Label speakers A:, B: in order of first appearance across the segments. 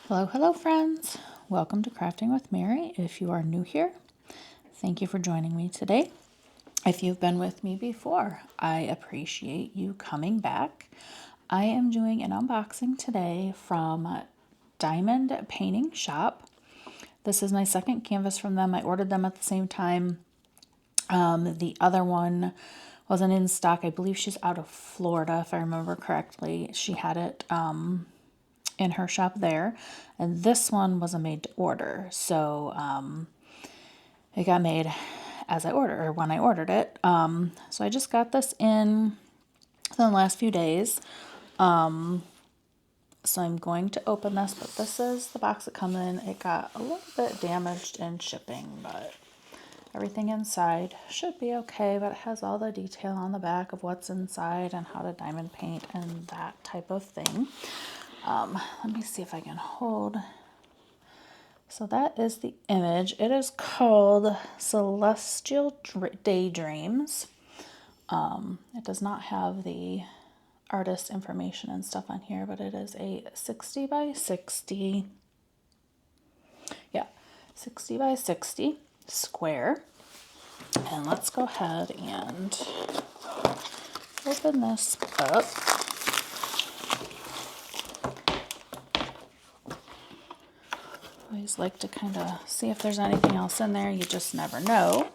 A: Hello, hello friends. Welcome to Crafting with Mary. If you are new here, thank you for joining me today. If you've been with me before, I appreciate you coming back. I am doing an unboxing today from Diamond Painting Shop. This is my second canvas from them. I ordered them at the same time. The other one wasn't in stock. I believe she's out of Florida, if I remember correctly. She had it in her shop there, and this one was a made to order, so it got made as I ordered, or when I ordered it. So I just got this in the last few days. So I'm going to open this, but this is the box that comes in. It got a little bit damaged in shipping, but everything inside should be okay. But it has all the detail on the back of what's inside and how to diamond paint and that type of thing. Let me see if I can hold. So that is the image. It is called Celestial Daydreams. It does not have the artist information and stuff on here, but it is a 60 by 60. Yeah, 60 by 60 square. And let's go ahead and open this up. I always like to kind of see if there's anything else in there. You just never know.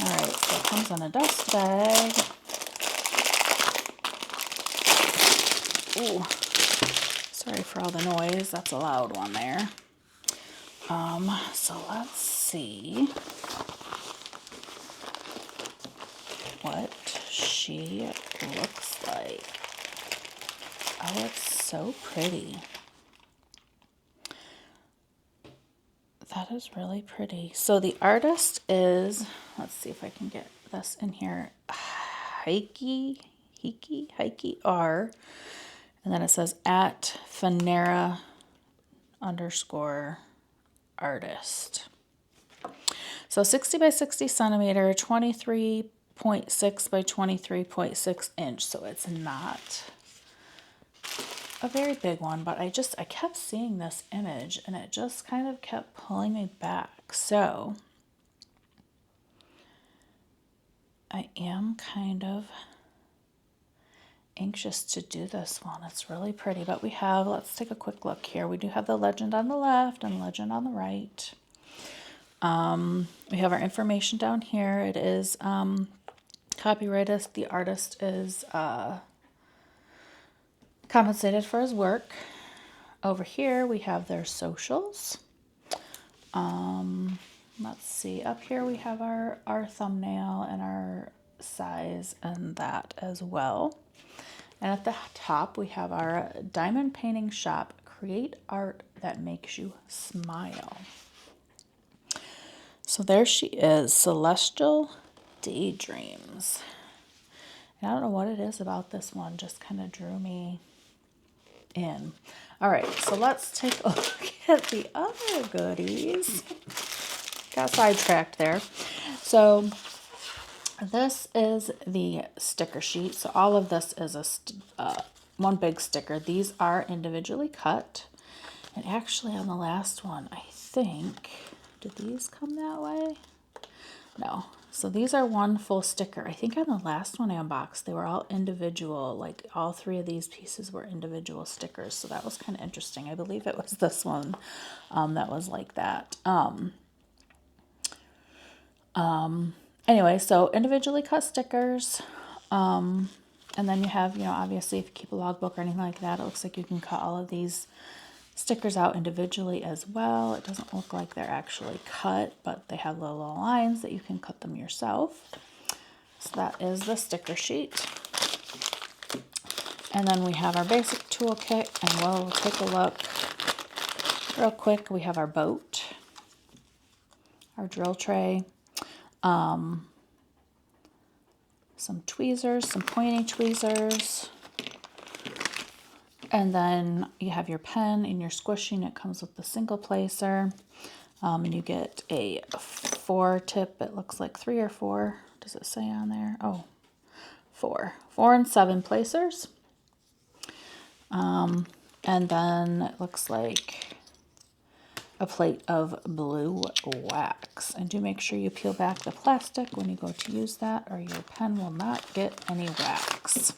A: All right, so it comes in a dust bag. Ooh, sorry for all the noise. That's a loud one there. So let's see what she looks like. Oh, it's so pretty. That is really pretty. So the artist is, let's see if I can get this in here, HEIKE R. And then it says at Fanera _artist. So 60 by 60 centimeter, 23.6 by 23.6 inch. So it's not a very big one, but I kept seeing this image and it just kind of kept pulling me back. So I am kind of anxious to do this one. It's really pretty, but we have, let's take a quick look here. We do have the legend on the left and legend on the right. We have our information down here. It is copyrighted. The artist is compensated for his work. Over here we have their socials. Let's see, up here we have our thumbnail and our size and that as well. And at the top we have our Diamond Painting Shop, create art that makes you smile. So there she is, Celestial Daydreams. And I don't know what it is about this one, just kind of drew me in. All right, so let's take a look at the other goodies. Got sidetracked there. So this is the sticker sheet. So all of this is one big sticker. These are individually cut. And actually on the last one, I think, did these come that way? No. So these are one full sticker. I think on the last one I unboxed, they were all individual, like all three of these pieces were individual stickers. So that was kind of interesting. I believe it was this one that was like that. Anyway, so individually cut stickers. And then you have, obviously if you keep a logbook or anything like that, it looks like you can cut all of these stickers out individually as well. It doesn't look like they're actually cut, but they have little lines that you can cut them yourself. So that is the sticker sheet. And then we have our basic toolkit, and we'll take a look real quick. We have our boat, our drill tray, some tweezers, some pointy tweezers. And then you have your pen and your squishing. It comes with the single placer. And you get a 4 tip. It looks like 3 or 4. Does it say on there? Oh, 4. 4 and 7 placers. And And then it looks like a plate of blue wax. And do make sure you peel back the plastic when you go to use that, or your pen will not get any wax.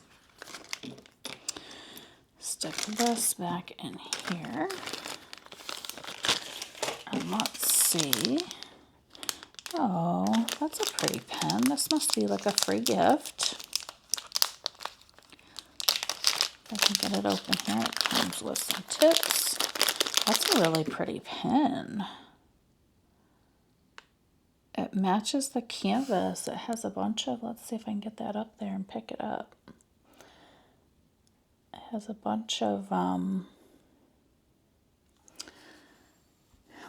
A: Stick this back in here. And let's see. Oh, that's a pretty pen. This must be like a free gift. If I can get it open here, it comes with some tips. That's a really pretty pen. It matches the canvas. It has a bunch of, let's see if I can get that up there and pick it up. It has a bunch of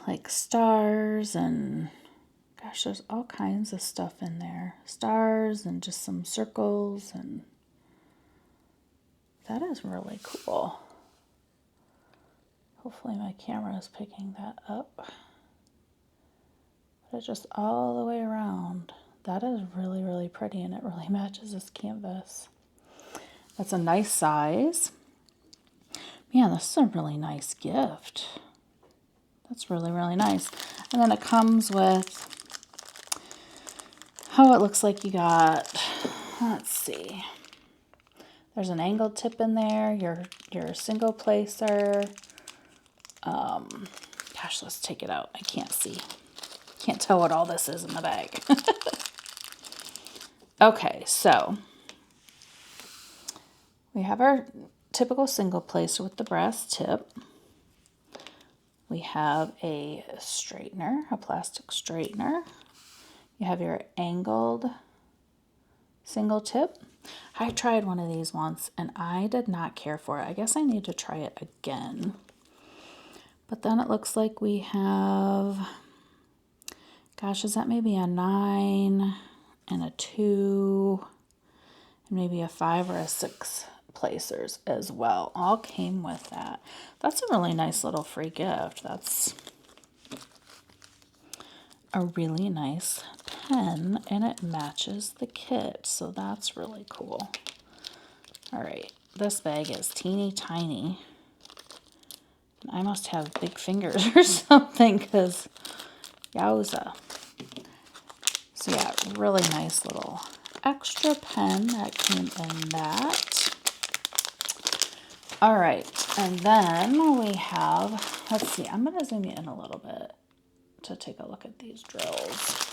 A: like stars and gosh, there's all kinds of stuff in there. Stars and just some circles, and that is really cool. Hopefully my camera is picking that up. But it's just all the way around. That is really, really pretty, and it really matches this canvas. That's a nice size. Man, this is a really nice gift. That's really, really nice. And then it comes with, oh, it looks like you got, let's see. There's an angled tip in there, your single placer. Gosh, let's take it out. I can't see. Can't tell what all this is in the bag. Okay, so we have our typical single placer with the brass tip. We have a straightener, a plastic straightener. You have your angled single tip. I tried one of these once and I did not care for it. I guess I need to try it again. But then it looks like we have, gosh, is that maybe a 9 and a 2 and maybe a 5 or a 6 placers as well. All came with that. That's a really nice little free gift. That's a really nice pen, and it matches the kit, so that's really cool. All right, this bag is teeny tiny. I must have big fingers or something, because yowza. So yeah, really nice little extra pen that came in that. All right, and then we have, let's see, I'm going to zoom you in a little bit to take a look at these drills.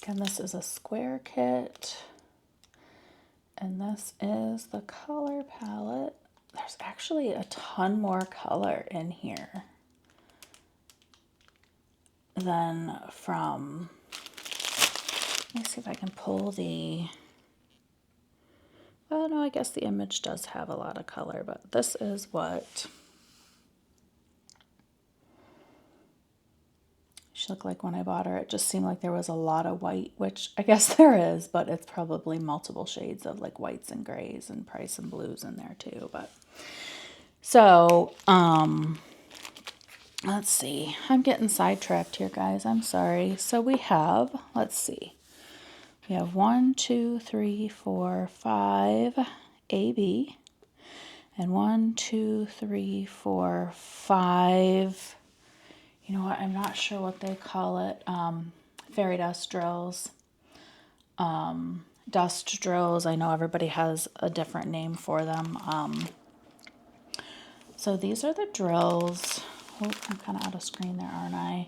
A: And this is a square kit, and this is the color palette. There's actually a ton more color in here than from, let me see if I can pull the, well, no, I guess the image does have a lot of color, but this is what she looked like when I bought her. It just seemed like there was a lot of white, which I guess there is, but it's probably multiple shades of like whites and grays and price and blues in there too. But so, let's see. I'm getting sidetracked here, guys. I'm sorry. So we have, let's see. We have 1, 2, 3, 4, 5 AB, and 1, 2, 3, 4, 5. You know what? I'm not sure what they call it. Fairy dust drills. Dust drills. I know everybody has a different name for them. So these are the drills. Oh, I'm kind of out of screen there, aren't I?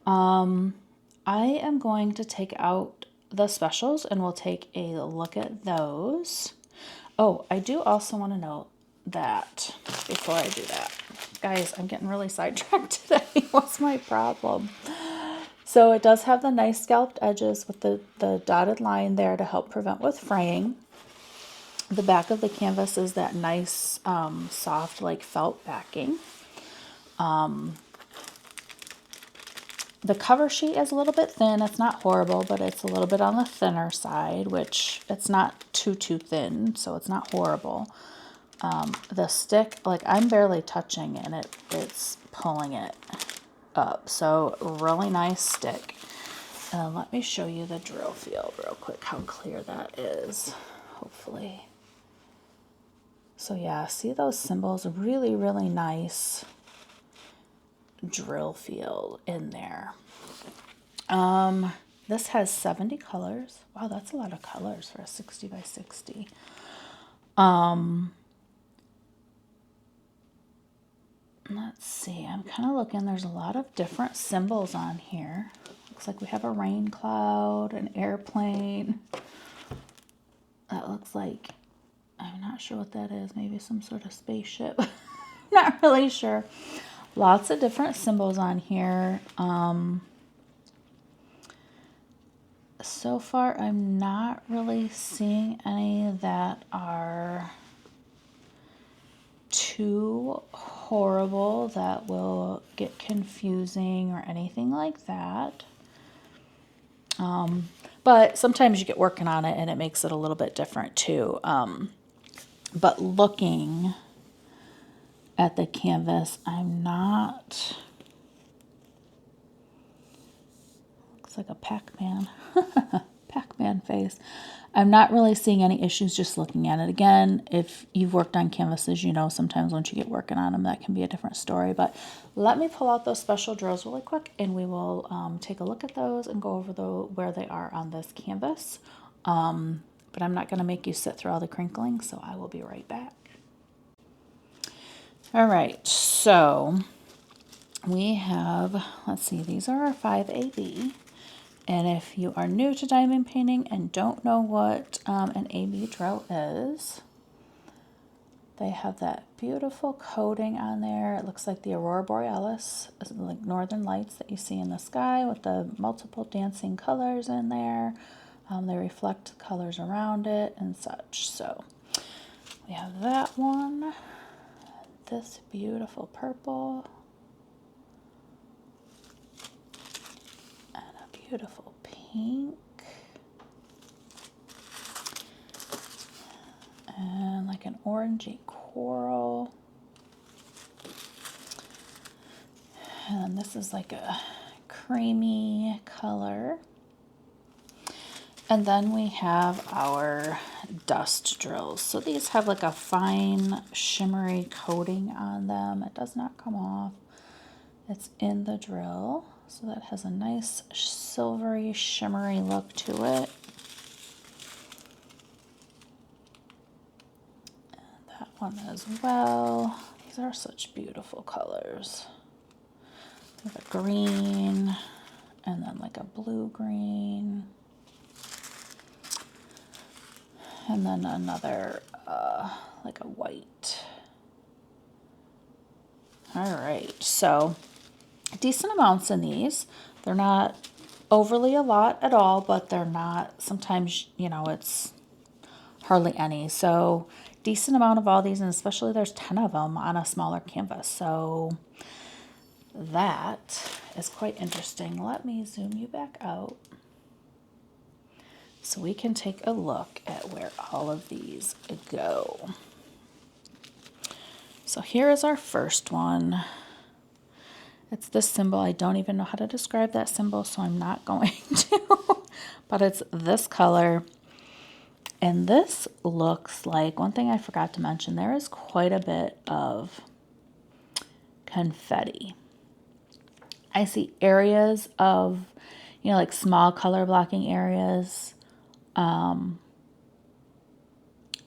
A: I am going to take out the specials and we'll take a look at those. Oh, I do also want to note that before I do that, guys, I'm getting really sidetracked today. What's my problem? So it does have the nice scalloped edges with the dotted line there to help prevent with fraying. The back of the canvas is that nice soft like felt backing. The cover sheet is a little bit thin. It's not horrible, but it's a little bit on the thinner side, which it's not too thin, so it's not horrible. The stick, like I'm barely touching and it's pulling it up. So really nice stick. Let me show you the drill field real quick, how clear that is, hopefully. So yeah, see those symbols? Really, really nice drill field in there. This has 70 colors. Wow, that's a lot of colors for a 60 by 60. Let's see, I'm kind of looking, there's a lot of different symbols on here. Looks like we have a rain cloud, an airplane. That looks like, I'm not sure what that is, maybe some sort of spaceship. Not really sure. Lots of different symbols on here. So far, I'm not really seeing any that are too horrible that will get confusing or anything like that. But sometimes you get working on it and it makes it a little bit different too. But looking at the canvas, I'm not, looks like a Pac-Man, Pac-Man face. I'm not really seeing any issues just looking at it. Again, if you've worked on canvases, you know sometimes once you get working on them, that can be a different story. But let me pull out those special drills really quick, and we will take a look at those and go over where they are on this canvas. But I'm not going to make you sit through all the crinkling, so I will be right back. All right, so we have, let's see, these are our 5AB. And if you are new to diamond painting and don't know what an AB drill is, they have that beautiful coating on there. It looks like the Aurora Borealis, like northern lights that you see in the sky with the multiple dancing colors in there. They reflect the colors around it and such. So we have that one, this beautiful purple, and a beautiful pink, and like an orangey coral, and this is like a creamy color. And then we have our dust drills. So these have like a fine shimmery coating on them. It does not come off. It's in the drill. So that has a nice silvery shimmery look to it. And that one as well. These are such beautiful colors. There's a green and then like a blue green. And then another, like a white. All right, so decent amounts in these. They're not overly a lot at all, but they're not, sometimes, you know, it's hardly any. So decent amount of all these, and especially there's 10 of them on a smaller canvas. So that is quite interesting. Let me zoom you back out, so we can take a look at where all of these go. So here is our first one. It's this symbol. I don't even know how to describe that symbol, so I'm not going to. But it's this color. And this looks like, one thing I forgot to mention, there is quite a bit of confetti. I see areas of, you know, like small color blocking areas.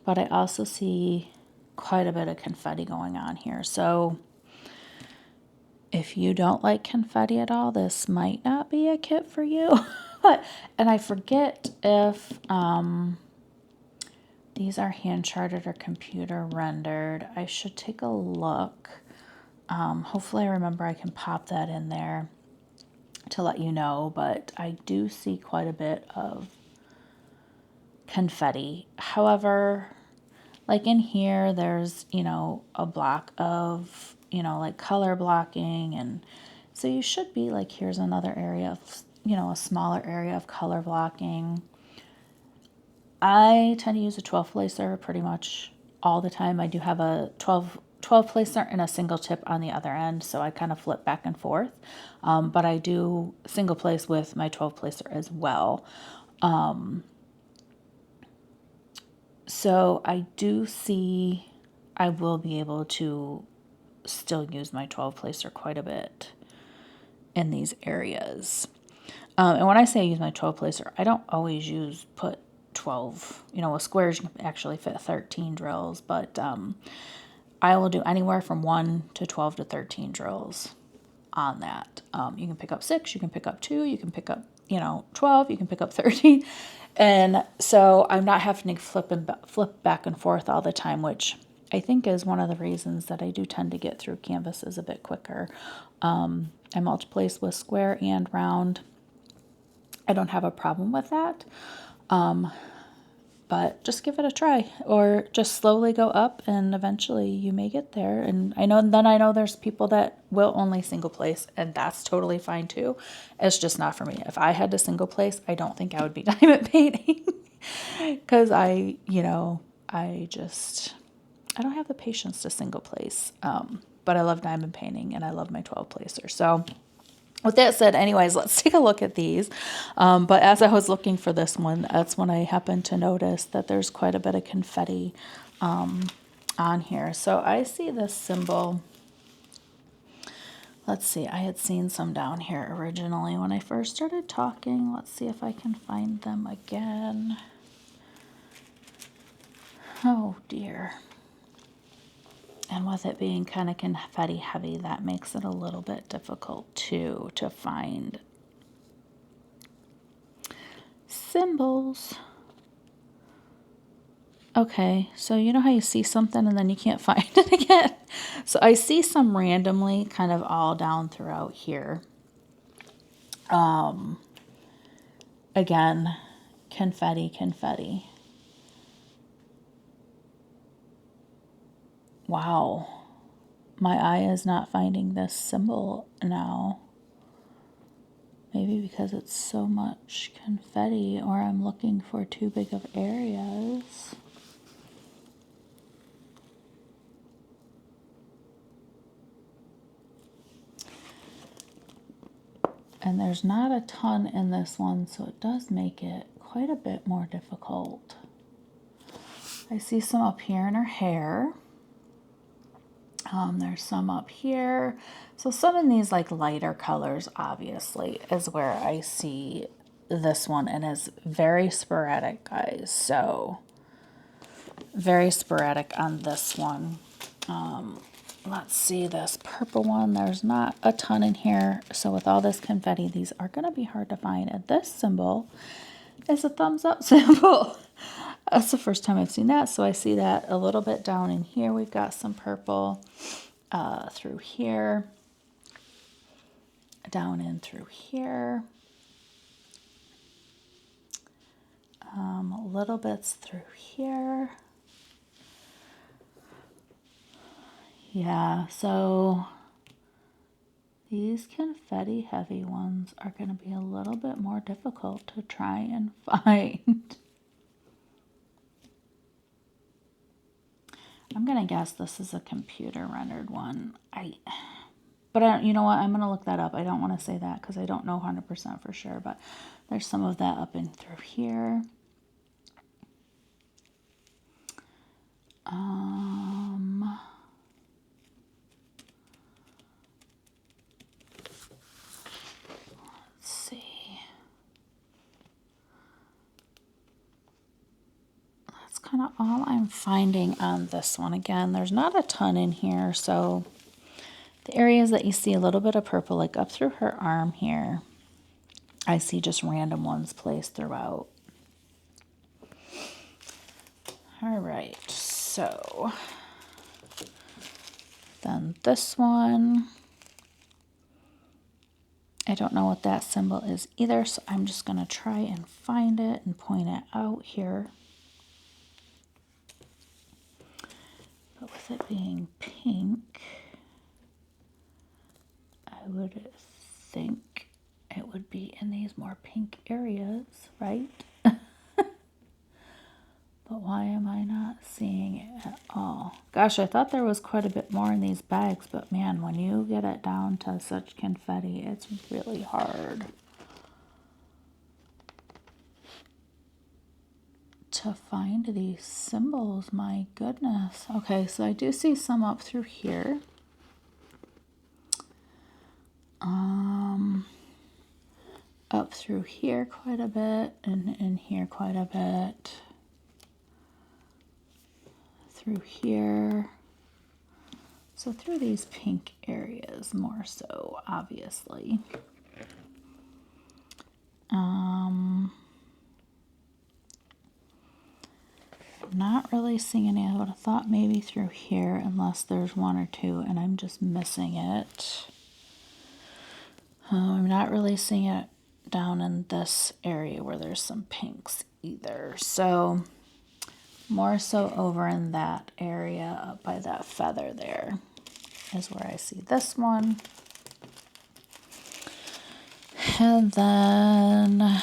A: But I also see quite a bit of confetti going on here. So if you don't like confetti at all, this might not be a kit for you. And I forget if these are hand charted or computer rendered. I should take a look. Hopefully I remember I can pop that in there to let you know, but I do see quite a bit of confetti. However, like in here, there's, you know, a block of, you know, like color blocking. And so you should be like, here's another area of, you know, a smaller area of color blocking. I tend to use a 12 placer pretty much all the time. I do have a 12 placer and a single tip on the other end, so I kind of flip back and forth. But I do single place with my 12 placer as well. So I do see I will be able to still use my 12 placer quite a bit in these areas. And when I say use my 12 placer, I don't always put 12, with squares you can actually fit 13 drills, but I will do anywhere from 1 to 12 to 13 drills on that. You can pick up 6, you can pick up 2, you can pick up, 12, you can pick up 13. And so I'm not having to flip back and forth all the time, which I think is one of the reasons that I do tend to get through canvases a bit quicker. I multi-place with square and round. I don't have a problem with that. But just give it a try, or just slowly go up, and eventually you may get there. And I know there's people that will only single place, and that's totally fine too. It's just not for me. If I had to single place, I don't think I would be diamond painting because I don't have the patience to single place. But I love diamond painting and I love my 12 placer. So with that said, anyways, let's take a look at these. But as I was looking for this one, that's when I happened to notice that there's quite a bit of confetti on here. So I see this symbol. Let's see, I had seen some down here originally when I first started talking. Let's see if I can find them again. Oh dear. And with it being kind of confetti heavy, that makes it a little bit difficult too to find symbols. Okay, so you know how you see something and then you can't find it again? So I see some randomly kind of all down throughout here. Again, confetti. Wow. My eye is not finding this symbol now. Maybe because it's so much confetti, or I'm looking for too big of areas. And there's not a ton in this one, so it does make it quite a bit more difficult. I see some up here in her hair. There's some up here. So some in these like lighter colors, obviously, is where I see this one, and is very sporadic, guys. So very sporadic on this one. Let's see this purple one. There's not a ton in here. So with all this confetti, these are going to be hard to find. And this symbol is a thumbs up symbol. That's the first time I've seen that. So I see that a little bit down in here. We've got some purple through here, down in through here, little bits through here. Yeah, so these confetti heavy ones are going to be a little bit more difficult to try and find. I'm going to guess this is a computer rendered one. But you know what? I'm going to look that up. I don't want to say that because I don't know 100% for sure, but there's some of that up in through here. Let's see. That's kind of all I'm finding on this one. Again, there's not a ton in here, so the areas that you see a little bit of purple, like up through her arm here, I see just random ones placed throughout. All right, so then this one, I don't know what that symbol is either, so I'm just going to try and find it and point it out here. But with it being pink, I would think it would be in these more pink areas, right? But why am I not seeing it at all? Gosh, I thought there was quite a bit more in these bags, but man, when you get it down to such confetti, it's really hard to find these symbols. My goodness. Okay, so I do see some up through here. Up through here quite a bit, and in here quite a bit. Through here. So through these pink areas more so, obviously. Not really seeing any. I would have thought maybe through here, unless there's one or two and I'm just missing it. I'm not really seeing it down in this area where there's some pinks either. So more so over in that area up by that feather there is where I see this one. And then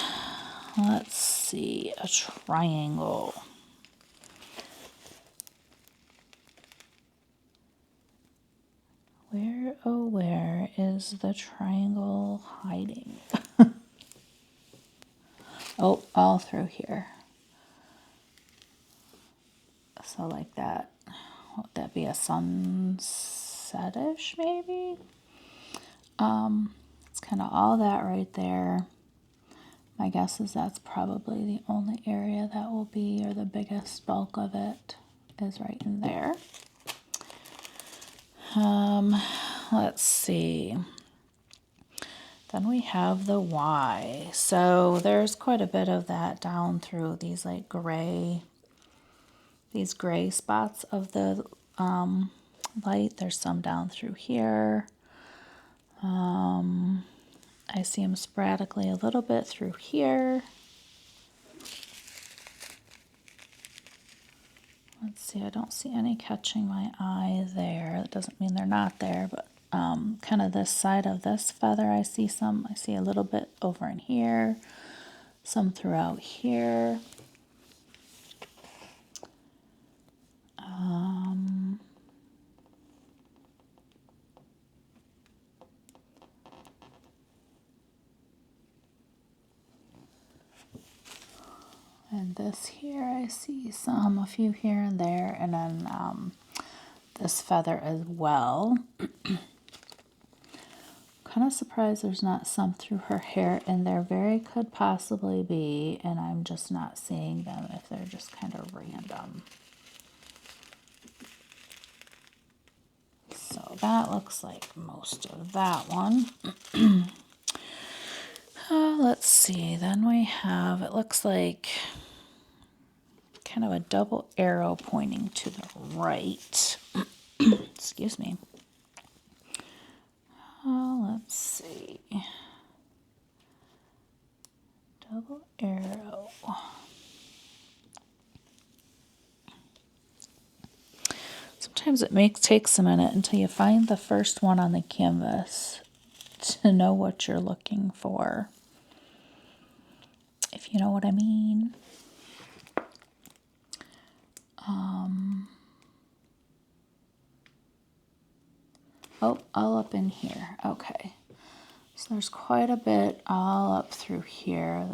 A: let's see, a triangle. Where, oh, where is the triangle hiding? Oh, all through here. So like that, would that be a sunsetish maybe? It's kind of all that right there. My guess is that's probably the only area that will be, or the biggest bulk of it is right in there. Let's see. Then we have the Y. So there's quite a bit of that down through these like gray, these gray spots of the light. There's some down through here. I see them sporadically a little bit through here. Let's see, I don't see any catching my eye there. That doesn't mean they're not there, but kind of this side of this feather, I see some. I see a little bit over in here, some throughout here. And this here, I see some, a few here and there, and then this feather as well. Kind of surprised there's not some through her hair, and there very could possibly be, and I'm just not seeing them if they're just kind of random. So that looks like most of that one. Let's see, then we have, it looks like kind of a double arrow pointing to the right. Excuse me. Let's see. Double arrow. Sometimes it takes a minute until you find the first one on the canvas to know what you're looking for, if you know what I mean. Oh, all up in here. Okay. So there's quite a bit all up through here.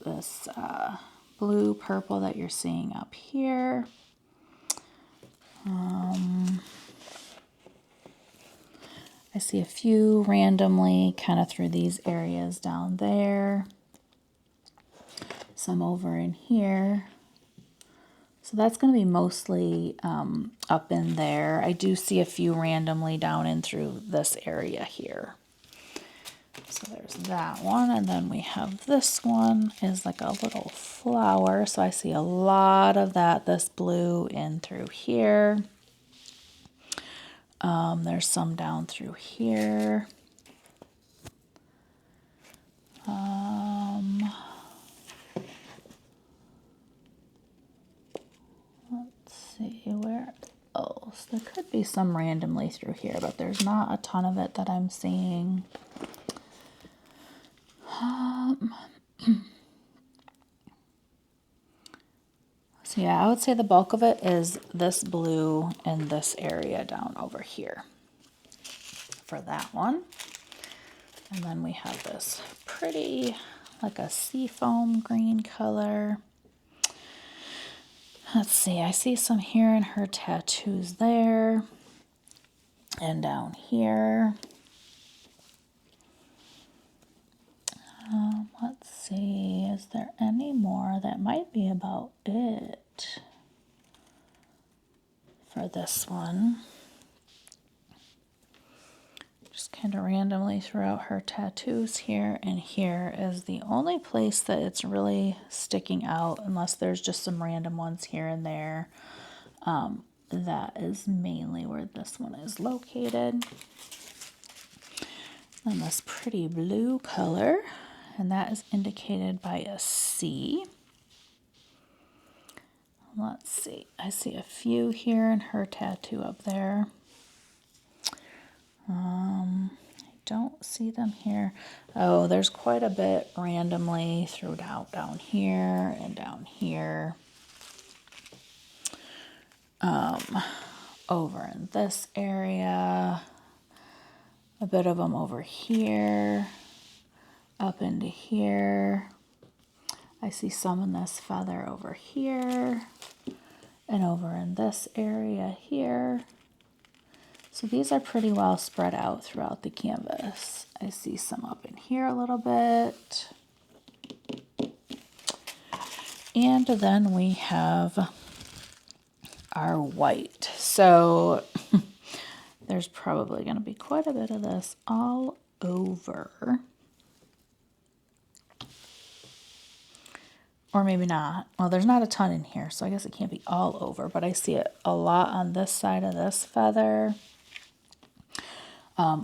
A: This blue purple that you're seeing up here. I see a few randomly kind of through these areas down there. Some over in here. So that's going to be mostly up in there. I do see a few randomly down in through this area here. So there's that one, and then we have this one is like a little flower. So I see a lot of that, this blue in through here. There's some down through here. Let's see where else. There could be some randomly through here, but there's not a ton of it that I'm seeing. So yeah, I would say the bulk of it is this blue and this area down over here for that one. And then we have this pretty, like a seafoam green color. Let's see, I see some here in her tattoos there and down here. Let's see, is there any more? That might be about it for this one. Just kind of randomly throughout her tattoos here, and here is the only place that it's really sticking out, unless there's just some random ones here and there. That is mainly where this one is located. And this pretty blue color, and that is indicated by a C. Let's see, I see a few here in her tattoo up there. I don't see them here. Oh, there's quite a bit randomly throughout down here and down here. Over in this area, a bit of them over here, up into here. I see some in this feather over here, and over in this area here. So these are pretty well spread out throughout the canvas. I see some up in here a little bit. And then we have our white. So there's probably going to be quite a bit of this all over. Or maybe not. Well, there's not a ton in here, so I guess it can't be all over, but I see it a lot on this side of this feather.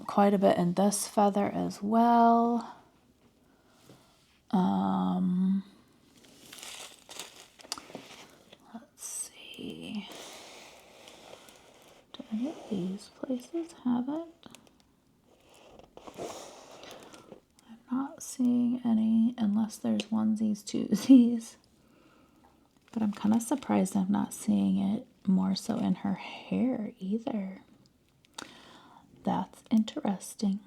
A: Quite a bit in this feather as well. Let's see. Do any of these places have it? I'm not seeing any unless there's onesies, twosies. But I'm kind of surprised I'm not seeing it more so in her hair either. That's interesting.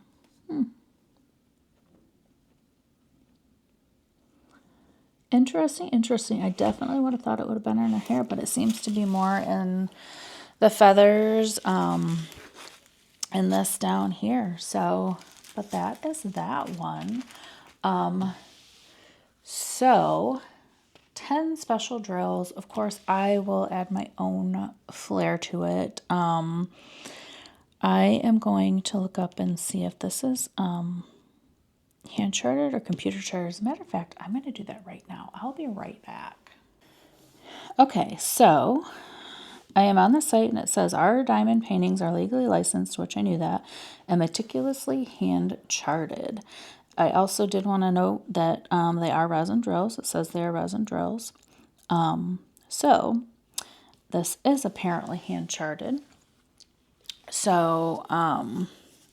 A: Interesting. I definitely would have thought it would have been in her hair, but it seems to be more in the feathers and this down here. So, but that is that one. So 10 special drills. Of course, I will add my own flair to it. I am going to look up and see if this is hand charted or computer charted. As a matter of fact, I'm going to do that right now. I'll be right back. Okay, so I am on the site and it says our diamond paintings are legally licensed, which I knew that, and meticulously hand charted. I also did want to note that they are resin drills. It says they are resin drills. So this is apparently hand charted. So I'm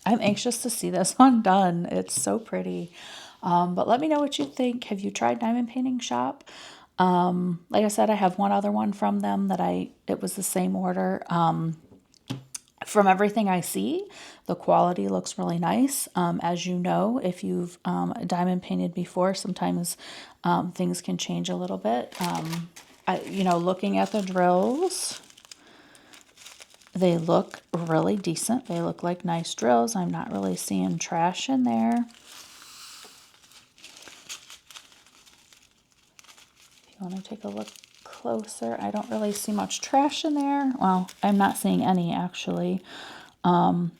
A: anxious to see this one done. It's so pretty. But let me know what you think. Have you tried Diamond Painting Shop? Like I said, I have one other one from them that it was the same order. From everything I see, the quality looks really nice. As you know, if you've diamond painted before, sometimes things can change a little bit. Looking at the drills, they look really decent. They look like nice drills. I'm not really seeing trash in there. If you want to take a look closer, I don't really see much trash in there. Well, I'm not seeing any actually,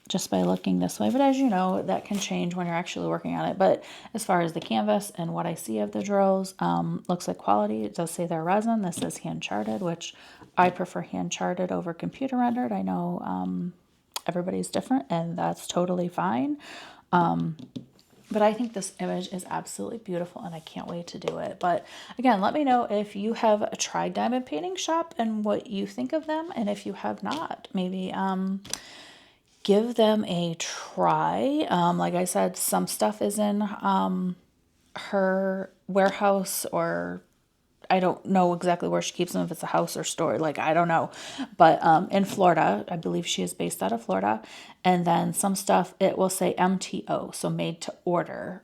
A: just by looking this way. But as you know, that can change when you're actually working on it. But as far as the canvas and what I see of the drills, looks like quality. It does say they're resin. This is hand charted, which I prefer hand charted over computer rendered. I know everybody's different, and that's totally fine. But I think this image is absolutely beautiful, and I can't wait to do it. But again, let me know if you have tried Diamond Painting Shop and what you think of them. And if you have not, maybe give them a try. Like I said, some stuff is in her warehouse, or I don't know exactly where she keeps them, if it's a house or store, like I don't know. But in Florida, I believe she is based out of Florida. And then some stuff, it will say MTO, so made to order,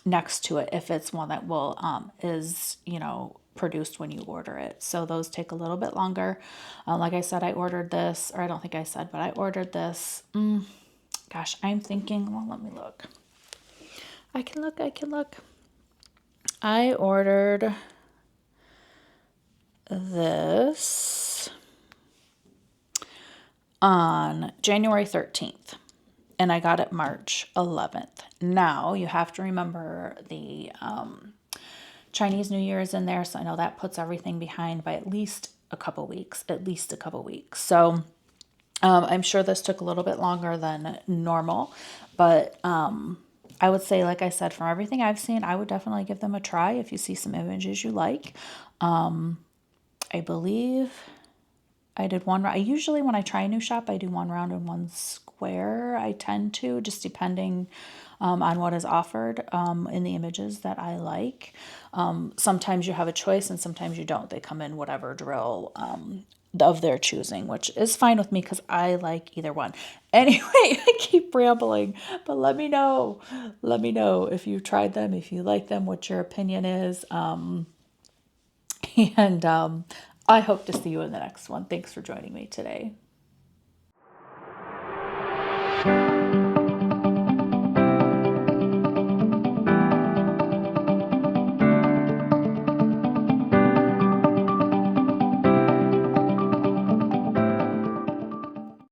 A: next to it, if it's one that will is produced when you order it. So those take a little bit longer. Like I said, I ordered this, or I don't think I said, but I ordered this. Gosh, I'm thinking, well, let me look. I can look. I ordered this on January 13th. And I got it March 11th. Now, you have to remember the Chinese New Year is in there, so I know that puts everything behind by at least a couple weeks. So I'm sure this took a little bit longer than normal, but I would say, like I said, from everything I've seen, I would definitely give them a try if you see some images you like. I believe I did one round. Usually when I try a new shop, I do one round and one square. I tend to, just depending on what is offered in the images that I like. Sometimes you have a choice and sometimes you don't. They come in whatever drill of their choosing, which is fine with me because I like either one. Anyway, I keep rambling, but let me know. Let me know if you've tried them, if you like them, what your opinion is. And I hope to see you in the next one. Thanks for joining me today.